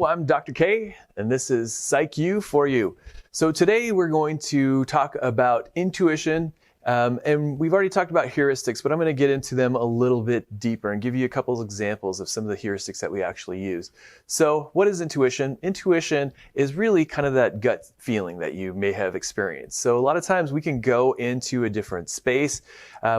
Hello, I'm Dr. K, and this is Psych U for You. So today we're going to talk about intuition, and we've already talked about heuristics, but I'm going to get into them a little bit deeper and give you a couple of examples of some of the heuristics that we actually use. So what is intuition? Intuition is really kind of that gut feeling that you may have experienced. So a lot of times we can go into a different space.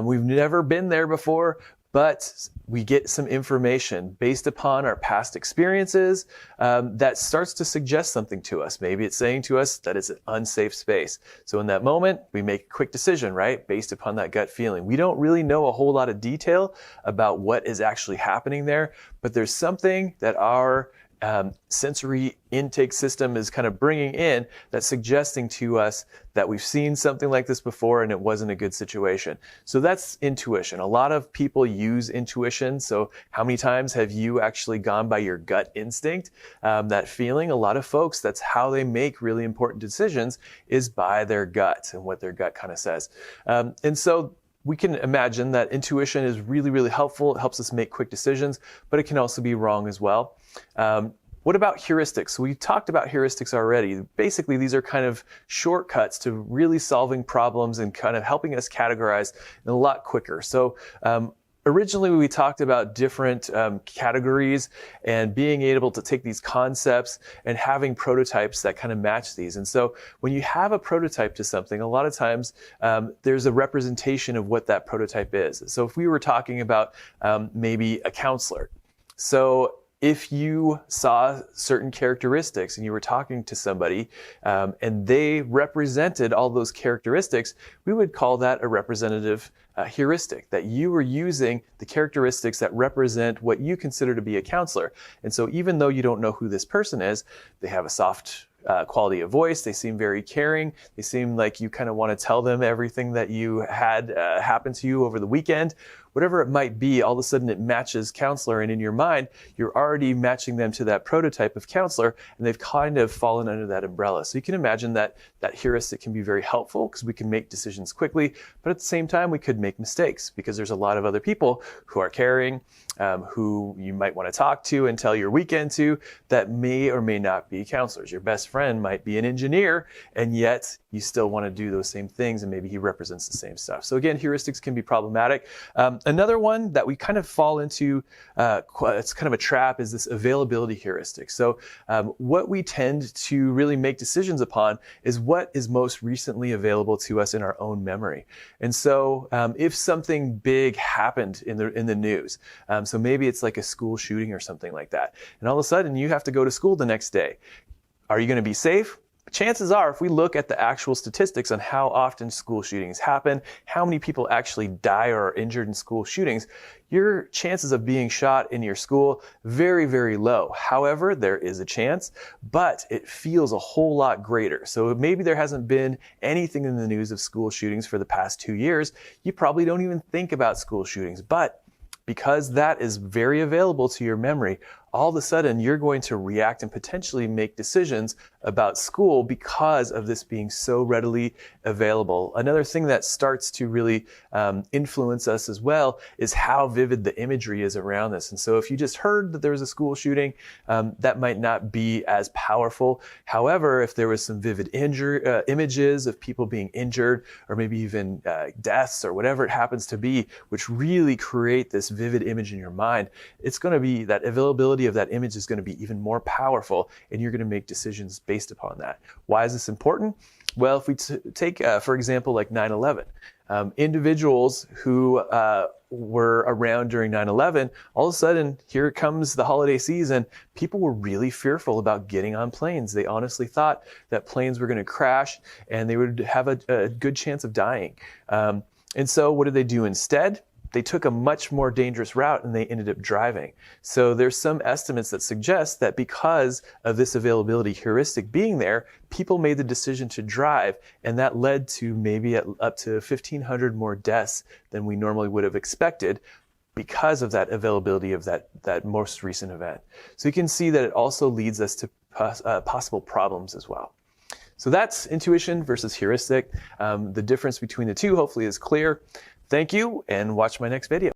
We've never been there before, but we get some information based upon our past experiences that starts to suggest something to us. Maybe it's saying to us that it's an unsafe space. So in that moment, we make a quick decision, right? Based upon that gut feeling. We don't really know a whole lot of detail about what is actually happening there, but there's something that our sensory intake system is kind of bringing in that's suggesting to us that we've seen something like this before and it wasn't a good situation. So that's intuition. A lot of people use intuition. So how many times have you actually gone by your gut instinct? That feeling, a lot of folks, that's how they make really important decisions, is by their gut and what their gut kind of says. And so we can imagine that intuition is really, really helpful. It helps us make quick decisions, but it can also be wrong as well. What about heuristics? We talked about heuristics already. Basically, these are kind of shortcuts to really solving problems and kind of helping us categorize a lot quicker. So originally, we talked about different categories and being able to take these concepts and having prototypes that kind of match these. And so when you have a prototype to something, a lot of times there's a representation of what that prototype is. So if we were talking about maybe a counselor, so if you saw certain characteristics and you were talking to somebody and they represented all those characteristics, we would call that a representative heuristic, that you were using the characteristics that represent what you consider to be a counselor. And so even though you don't know who this person is, they have a soft quality of voice, they seem very caring, they seem like you kind of want to tell them everything that you had happen to you over the weekend. Whatever it might be, all of a sudden it matches counselor, and in your mind, you're already matching them to that prototype of counselor, and they've kind of fallen under that umbrella. So you can imagine that that heuristic can be very helpful because we can make decisions quickly, but at the same time, we could make mistakes because there's a lot of other people who are caring, who you might want to talk to and tell your weekend to, that may or may not be counselors. Your best friend might be an engineer, and yet you still want to do those same things, and maybe he represents the same stuff. So again, heuristics can be problematic. Another one that we kind of fall into, it's kind of a trap, is this availability heuristic. So what we tend to really make decisions upon is what is most recently available to us in our own memory. And so if something big happened in the news, so maybe it's like a school shooting or something like that, and all of a sudden you have to go to school the next day. Are you going to be safe? Chances are, if we look at the actual statistics on how often school shootings happen, how many people actually die or are injured in school shootings, your chances of being shot in your school, very, very low. However, there is a chance, but it feels a whole lot greater. So maybe there hasn't been anything in the news of school shootings for the past 2 years. You probably don't even think about school shootings, but because that is very available to your memory, all of a sudden you're going to react and potentially make decisions about school because of this being so readily available. Another thing that starts to really influence us as well is how vivid the imagery is around this. And so if you just heard that there was a school shooting, that might not be as powerful. However, if there was some vivid images of people being injured, or maybe even deaths or whatever it happens to be, which really create this vivid image in your mind, it's going to be that availability of that image is going to be even more powerful, and you're going to make decisions based upon that. Why is this important? Well, if we take, for example, like 9/11, individuals who were around during 9/11, all of a sudden, here comes the holiday season, people were really fearful about getting on planes. They honestly thought that planes were going to crash and they would have a good chance of dying. And so what did they do instead? They took a much more dangerous route and they ended up driving. So there's some estimates that suggest that because of this availability heuristic being there, people made the decision to drive, and that led to maybe up to 1,500 more deaths than we normally would have expected because of that availability of that most recent event. So you can see that it also leads us to possible problems as well. So that's intuition versus heuristic. The difference between the two hopefully is clear. Thank you, and watch my next video.